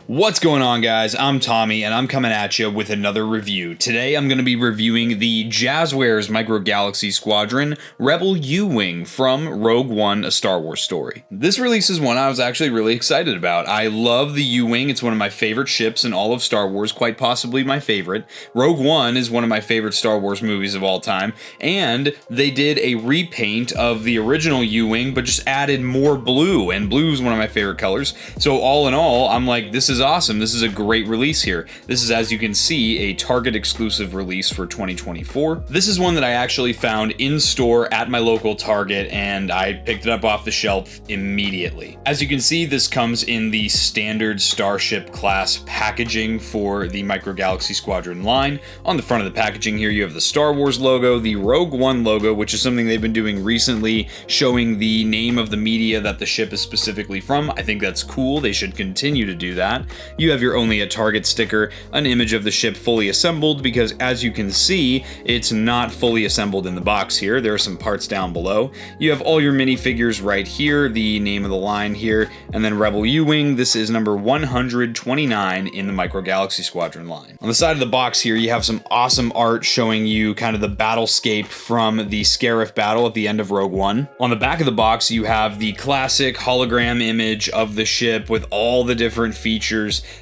What's going on, guys? I'm Tommy, and I'm coming at you with another review. Today, I'm going to be reviewing the Jazwares Micro Galaxy Squadron Rebel U-Wing from Rogue One: A Star Wars Story. This release is one I was actually really excited about. I love the U-Wing. It's one of my favorite ships in all of Star Wars, quite possibly my favorite. Rogue One is one of my favorite Star Wars movies of all time, and they did a repaint of the original U-Wing, but just added more blue, and blue is one of my favorite colors. So all in all, I'm like, this is awesome. This is a great release here. This is, as you can see, a Target exclusive release for 2024. This is one that I actually found in store at my local Target, and I picked it up off the shelf immediately. As you can see, this comes in the standard Starship class packaging for the Micro Galaxy Squadron line. On the front of the packaging here, you have the Star Wars logo, the Rogue One logo, which is something they've been doing recently, showing the name of the media that the ship is specifically from. I think that's cool. They should continue to do that. You have your Only at Target sticker, an image of the ship fully assembled, because as you can see, it's not fully assembled in the box here. There are some parts down below. You have all your minifigures right here, the name of the line here, and then Rebel U-Wing. This is number 129 in the Micro Galaxy Squadron line. On the side of the box here, you have some awesome art showing you kind of the battlescape from the Scarif battle at the end of Rogue One. On the back of the box, you have the classic hologram image of the ship with all the different features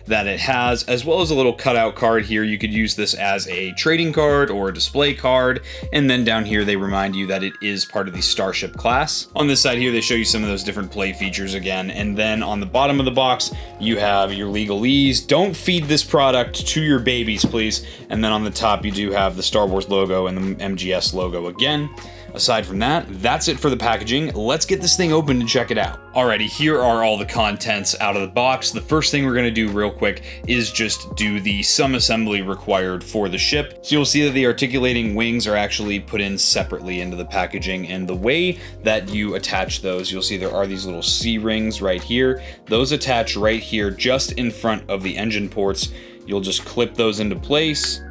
that it has, as well as a little cutout card here. You could use this as a trading card or a display card, and then down here they remind you that it is part of the Starship class. On this side here, they show you some of those different play features again, and then on the bottom of the box, you have your legalese. Don't feed this product to your babies, please. And then on the top, you do have the Star Wars logo and the MGS logo again. Aside from that, that's it for the packaging. Let's get this thing open and check it out. Alrighty, here are all the contents out of the box. The first thing we're going to do real quick is just do the some assembly required for the ship. So you'll see that the articulating wings are actually put in separately into the packaging, and the way that you attach those, you'll see there are these little C-rings right here. Those attach right here just in front of the engine ports. You'll just clip those into place.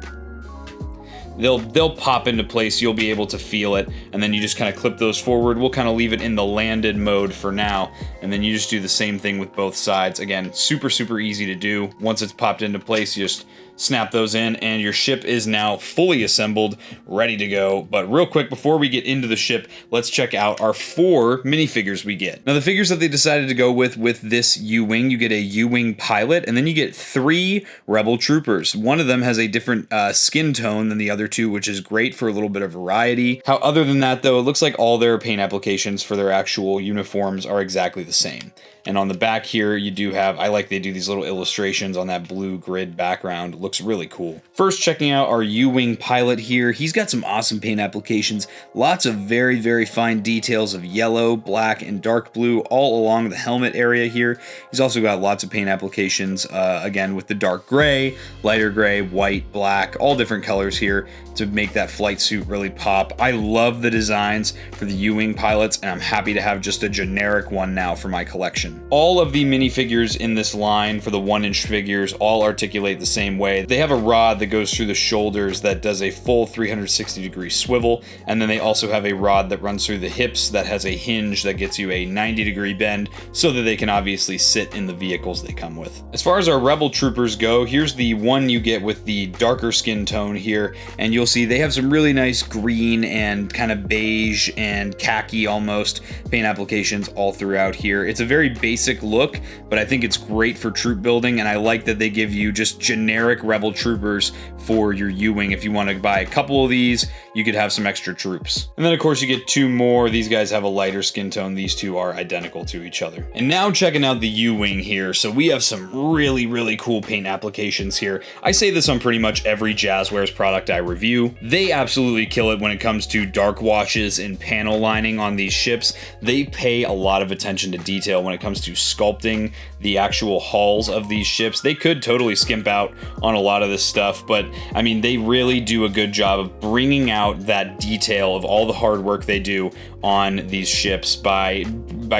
They'll pop into place, you'll be able to feel it, and then you just kind of clip those forward. We'll kind of leave it in the landed mode for now, and then you just do the same thing with both sides. Again, super easy to do. Once it's popped into place, you just snap those in, and your ship is now fully assembled, ready to go. But real quick, before we get into the ship, let's check out our 4 minifigures we get. Now, the figures that they decided to go with this U-Wing, you get a U-Wing pilot, and then you get 3 Rebel troopers. One of them has a different skin tone than the other 2, which is great for a little bit of variety. Other than that, though, it looks like all their paint applications for their actual uniforms are exactly the same. And on the back here, you do have, I like they do these little illustrations on that blue grid background. It looks really cool. First, checking out our U-Wing pilot here. He's got some awesome paint applications. Lots of very fine details of yellow, black, and dark blue all along the helmet area here. He's also got lots of paint applications, again, with the dark gray, lighter gray, white, black, all different colors here to make that flight suit really pop. I love the designs for the U-Wing pilots, and I'm happy to have just a generic one now for my collection. All of the minifigures in this line for the 1-inch figures all articulate the same way. They have a rod that goes through the shoulders that does a full 360-degree swivel, and then they also have a rod that runs through the hips that has a hinge that gets you a 90-degree bend so that they can obviously sit in the vehicles they come with. As far as our Rebel troopers go, here's the one you get with the darker skin tone here, and you'll see they have some really nice green and kind of beige and khaki almost paint applications all throughout here. It's a very basic look, but I think it's great for troop building, and I like that they give you just generic Rebel troopers for your U-Wing. If you want to buy a couple of these, you could have some extra troops. And then of course you get 2 more. These guys have a lighter skin tone. These 2 are identical to each other. And now checking out the U-Wing here. So we have some really cool paint applications here. I say this on pretty much every Jazwares product I review. They absolutely kill it when it comes to dark washes and panel lining on these ships. They pay a lot of attention to detail when it comes to sculpting the actual hulls of these ships. They could totally skimp out on a lot of this stuff, but I mean, they really do a good job of bringing out that detail of all the hard work they do on these ships by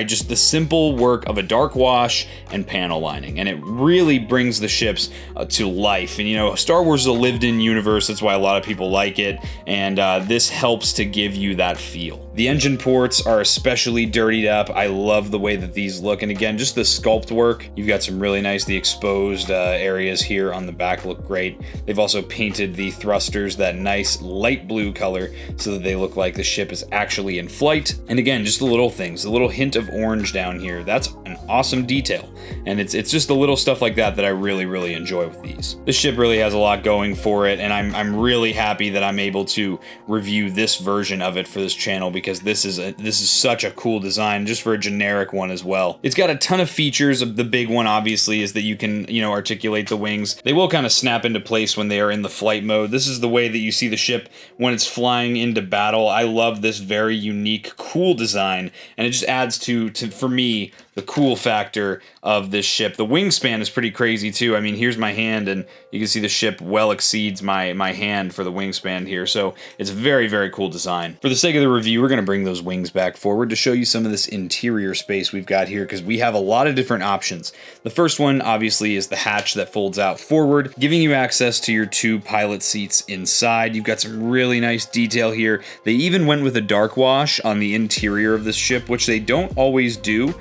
just the simple work of a dark wash and panel lining, and it really brings the ships to life. And you know, Star Wars is a lived-in universe, that's why a lot of people like it, and this helps to give you that feel. The engine ports are especially dirtied up. I love the way that these look, and again, just the sculpt work. You've got some really nice, the exposed areas here on the back look great. They've also painted the thrusters that nice light blue color so that they look like the ship is actually in flight. And again, just the little things, the little hint of orange down here, that's an awesome detail. And it's just the little stuff like that that I really enjoy with these. This ship really has a lot going for it, and I'm really happy that I'm able to review this version of it for this channel, because this is such a cool design just for a generic one as well. It's got a ton of features. The big one obviously is that you can, you know, articulate the wings. They will kind of snap into place when they are in the flight mode. This is the way that you see the ship when it's flying into battle. I love this very unique, cool design, and it just adds to for me, the cool factor of this ship. The wingspan is pretty crazy too. I mean, here's my hand, and you can see the ship well exceeds my hand for the wingspan here. So it's very cool design. For the sake of the review, we're going to bring those wings back forward to show you some of this interior space we've got here, because we have a lot of different options. The first one obviously is the hatch that folds out forward, giving you access to your 2 pilot seats inside. You've got some really nice detail here. They even went with a dark wash on the interior of this ship, which they don't always do,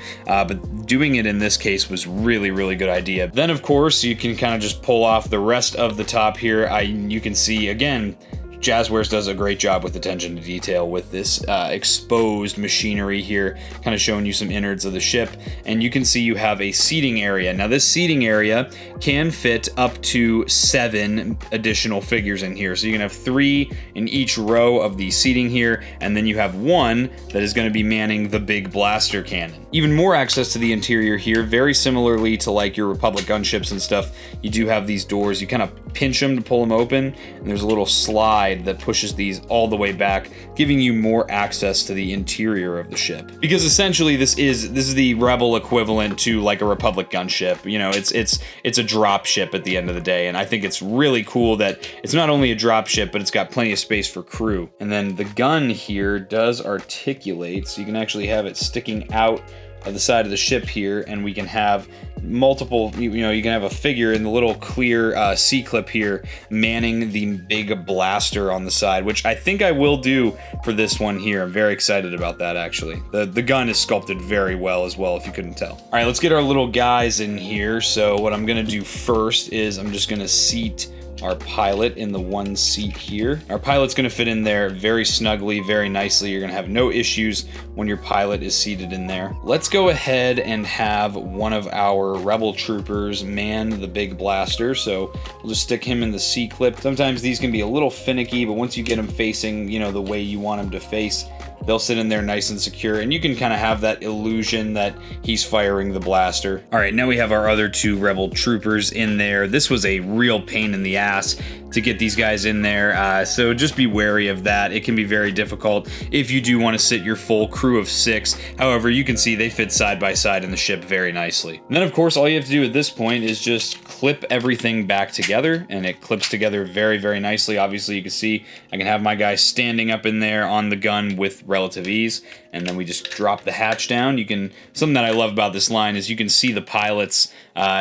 but doing it in this case was really good idea. Then of course you can kind of just pull off the rest of the top here. You can see again, Jazwares does a great job with attention to detail with this exposed machinery here, kind of showing you some innards of the ship. And you can see you have a seating area. Now this seating area can fit up to 7 additional figures in here. So you can have 3 in each row of the seating here, and then you have 1 that is going to be manning the big blaster cannon. Even more access to the interior here, very similarly to like your Republic gunships and stuff. You do have these doors, you kind of pinch them to pull them open, and there's a little slide that pushes these all the way back, giving you more access to the interior of the ship. Because essentially this is the Rebel equivalent to like a Republic gunship. You know, it's a drop ship at the end of the day, and I think it's really cool that it's not only a drop ship, but it's got plenty of space for crew. And then the gun here does articulate, so you can actually have it sticking out of the side of the ship here, and we can have multiple, you know, you can have a figure in the little clear C-clip here manning the big blaster on the side, which I think I will do for this one here. I'm very excited about that, actually. The gun is sculpted very well as well, if you couldn't tell. All right, let's get our little guys in here. So what I'm gonna do first is I'm just gonna seat our pilot in the 1 seat here. Our pilot's going to fit in there very snugly, very nicely. You're going to have no issues when your pilot is seated in there. Let's go ahead and have one of our Rebel troopers man the big blaster. So we'll just stick him in the C-clip. Sometimes these can be a little finicky, but once you get them facing, you know, the way you want them to face, they'll sit in there nice and secure, and you can kind of have that illusion that he's firing the blaster. All right, now we have our other 2 Rebel troopers in there. This was a real pain in the ass to get these guys in there, so just be wary of that. It can be very difficult if you do want to sit your full crew of 6. However, you can see they fit side by side in the ship very nicely. And then of course all you have to do at this point is just clip everything back together, and it clips together very nicely. Obviously you can see I can have my guy standing up in there on the gun with relative ease, and then we just drop the hatch down. You can, something that I love about this line is you can see the pilots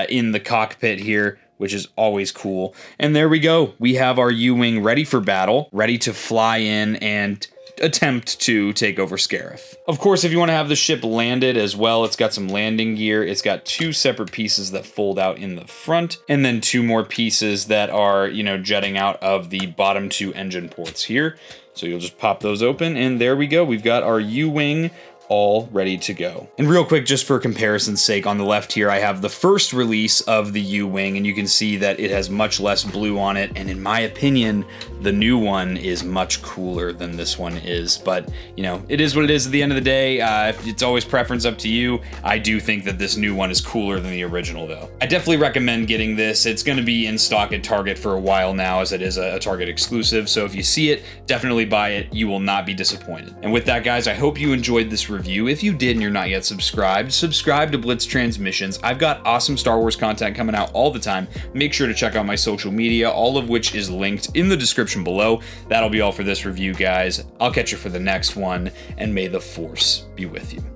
in the cockpit here, which is always cool. And there we go. We have our U-Wing ready for battle, ready to fly in and attempt to take over Scarif. Of course, if you want to have the ship landed as well, it's got some landing gear. It's got 2 separate pieces that fold out in the front, and then 2 more pieces that are, you know, jutting out of the bottom 2 engine ports here. So you'll just pop those open, and there we go. We've got our U-Wing all ready to go. And real quick, just for comparison's sake, on the left here, I have the first release of the U-Wing, and you can see that it has much less blue on it, and in my opinion, the new one is much cooler than this one is. But, you know, it is what it is at the end of the day. It's always preference up to you. I do think that this new one is cooler than the original, though. I definitely recommend getting this. It's going to be in stock at Target for a while now, as it is a Target exclusive, so if you see it, definitely buy it. You will not be disappointed. And with that, guys, I hope you enjoyed this review. review. If you did and you're not yet subscribed, subscribe to Blitz Transmissions. I've got awesome Star Wars content coming out all the time. Make sure to check out my social media, all of which is linked in the description below. That'll be all for this review, guys. I'll catch you for the next one, and may the Force be with you.